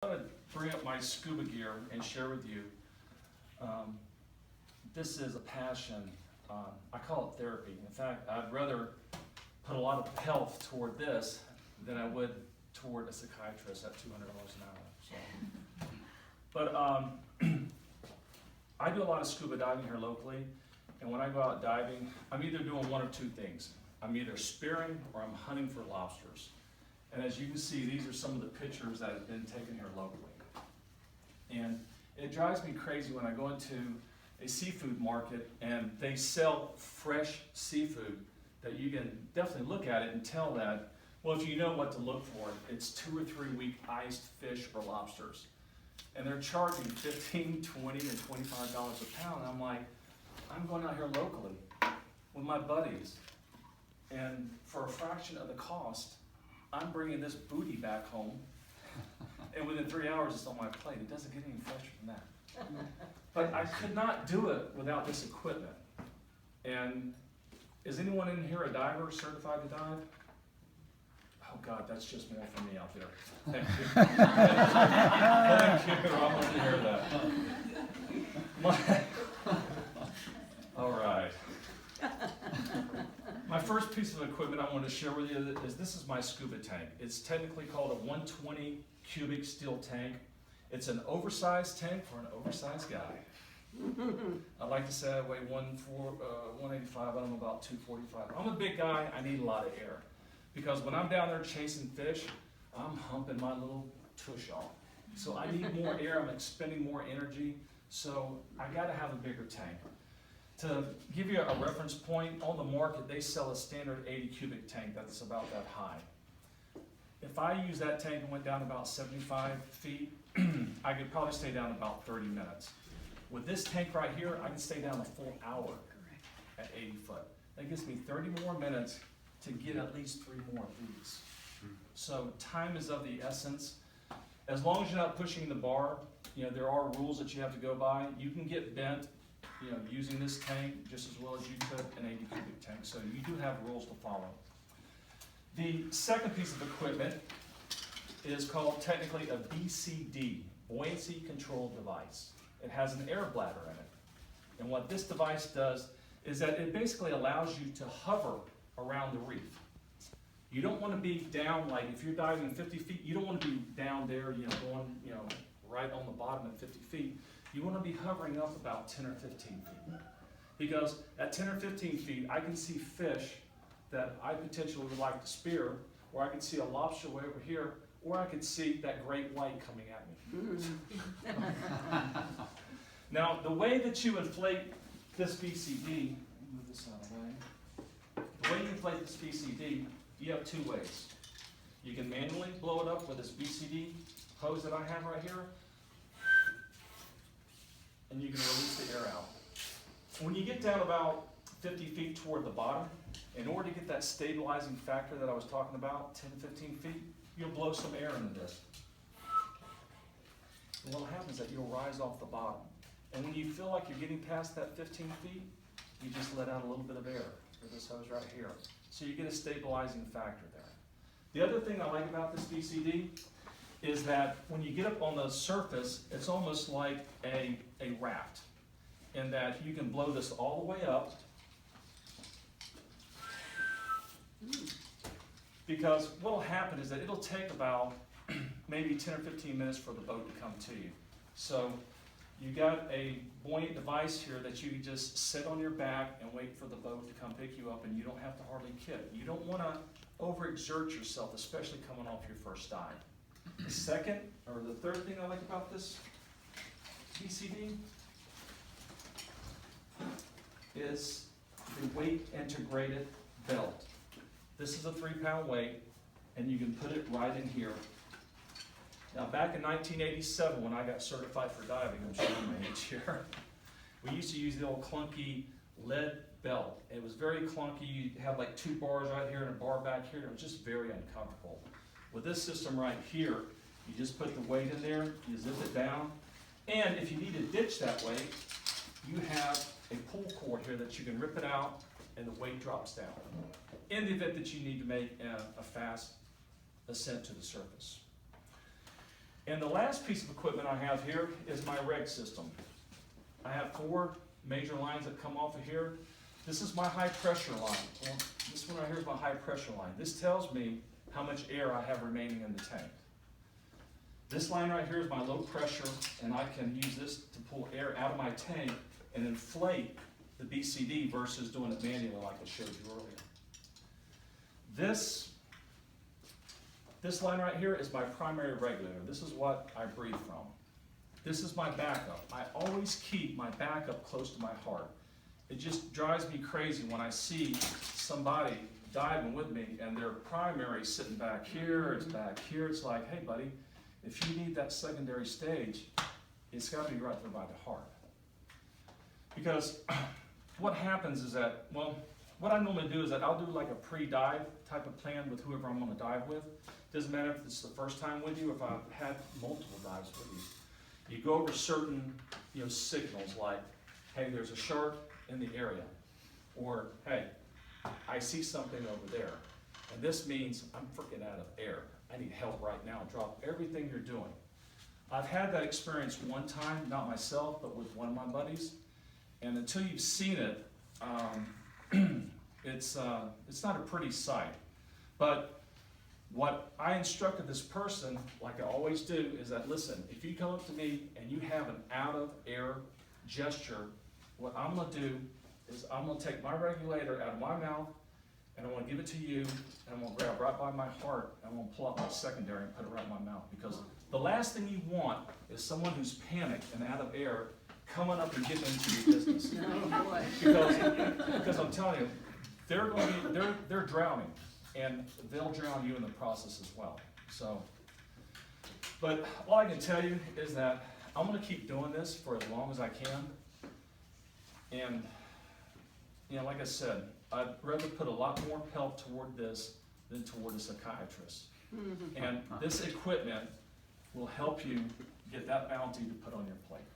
I'm going to bring up my scuba gear and share with you. This is a passion. I call it therapy. In fact, I'd rather put a lot of health toward this than I would toward a psychiatrist at $200 an hour. So. But I do a lot of scuba diving here locally, and when I go out diving, I'm either doing one of two things. I'm either spearing or I'm hunting for lobsters. And as you can see, these are some of the pictures that have been taken here locally. And it drives me crazy when I go into a seafood market and they sell fresh seafood that you can definitely look at it and tell that, well, if you know what to look for, it's 2 or 3 week iced fish or lobsters. And they're charging $15, $20, and $25 a pound. I'm like, I'm going out here locally with my buddies, and for a fraction of the cost, I'm bringing this booty back home, and within 3 hours it's on my plate. It doesn't get any fresher than that. But I could not do it without this equipment. And is anyone in here a diver, certified to dive? Oh God, that's just more for me out there. Thank you. Thank you, I want to hear that. All right. My first piece of equipment I want to share with you is this is my scuba tank. It's technically called a 120 cubic steel tank. It's an oversized tank for an oversized guy. I like to say I weigh 185, I'm about 245. I'm a big guy, I need a lot of air. Because when I'm down there chasing fish, I'm humping my little tush off. So I need more air, I'm expending more energy, so I gotta have a bigger tank. To give you a reference point, on the market they sell a standard 80 cubic tank that's about that high. If I use that tank and went down about 75 feet, I could probably stay down about 30 minutes. With this tank right here, I can stay down a full hour at 80 foot. That gives me 30 more minutes to get at least 3 more of these. So time is of the essence. As long as you're not pushing the bar, you know, there are rules that you have to go by. You can get bent, you know, using this tank just as well as you could an 80 cubic tank. So you do have rules to follow. The second piece of equipment is called technically a BCD, buoyancy control device. It has an air bladder in it. And what this device does is that it basically allows you to hover around the reef. You don't want to be down, like if you're diving 50 feet, you don't want to be down there, you know, going, you know, right on the bottom at 50 feet. You want to be hovering up about 10 or 15 feet. Because at 10 or 15 feet, I can see fish that I potentially would like to spear, or I can see a lobster way over here, or I could see that great white coming at me. Now, the way that you inflate this BCD, move this out of the way. The way you inflate this BCD, you have 2 ways. You can manually blow it up with this BCD hose that I have right here, and you can release the air out. When you get down about 50 feet toward the bottom, in order to get that stabilizing factor that I was talking about, 10 to 15 feet, you'll blow some air into this. And what happens is that you'll rise off the bottom. And when you feel like you're getting past that 15 feet, you just let out a little bit of air with this hose right here. So you get a stabilizing factor there. The other thing I like about this BCD is that when you get up on the surface, it's almost like a raft, in that you can blow this all the way up, because what will happen is that it'll take about maybe 10 or 15 minutes for the boat to come to you. So you got a buoyant device here that you can just sit on your back and wait for the boat to come pick you up, and you don't have to hardly kick. You don't want to overexert yourself, especially coming off your first dive. The second, or the third thing I like about this BCD is the weight integrated belt. This is a 3-pound weight, and you can put it right in here. Now, back in 1987, when I got certified for diving, I'm showing my age here, we used to use the old clunky lead belt. It was very clunky. You had like 2 bars right here and a bar back here. It was just very uncomfortable. With this system right here, you just put the weight in there, you zip it down, and if you need to ditch that weight, you have a pull cord here that you can rip it out and the weight drops down, in the event that you need to make a fast ascent to the surface. And the last piece of equipment I have here is my reg system. I have 4 major lines that come off of here. This is my high pressure line. Well, this one right here is my high pressure line. This tells me how much air I have remaining in the tank. This line right here is my low pressure, and I can use this to pull air out of my tank and inflate the BCD versus doing it manually like I showed you earlier. This line right here is my primary regulator. This is what I breathe from. This is my backup. I always keep my backup close to my heart. It just drives me crazy when I see somebody diving with me and their primary sitting back here, it's back here. It's like, hey buddy, if you need that secondary stage, it's got to be right there by the heart. Because what happens is that, well, what I normally do is that I'll do like a pre-dive type of plan with whoever I'm going to dive with. Doesn't matter if it's the first time with you or if I've had multiple dives with you. You go over certain, signals like, hey, there's a shark in the area, or hey, I see something over there, and this means I'm freaking out of air. I need help right now. Drop everything you're doing. I've had that experience one time, not myself, but with one of my buddies, and until you've seen it, it's not a pretty sight. But what I instructed this person, like I always do, is that, listen, if you come up to me and you have an out of air gesture, what I'm going to do is I'm going to take my regulator out of my mouth and I'm going to give it to you, and I'm going to grab right by my heart and I'm going to pull out my secondary and put it right in my mouth. Because the last thing you want is someone who's panicked and out of air coming up and getting into your business. Oh boy. Because I'm telling you, they're drowning, and they'll drown you in the process as well. So, but all I can tell you is that I'm going to keep doing this for as long as I can. And, like I said, I'd rather put a lot more help toward this than toward a psychiatrist. And this equipment will help you get that bounty to put on your plate.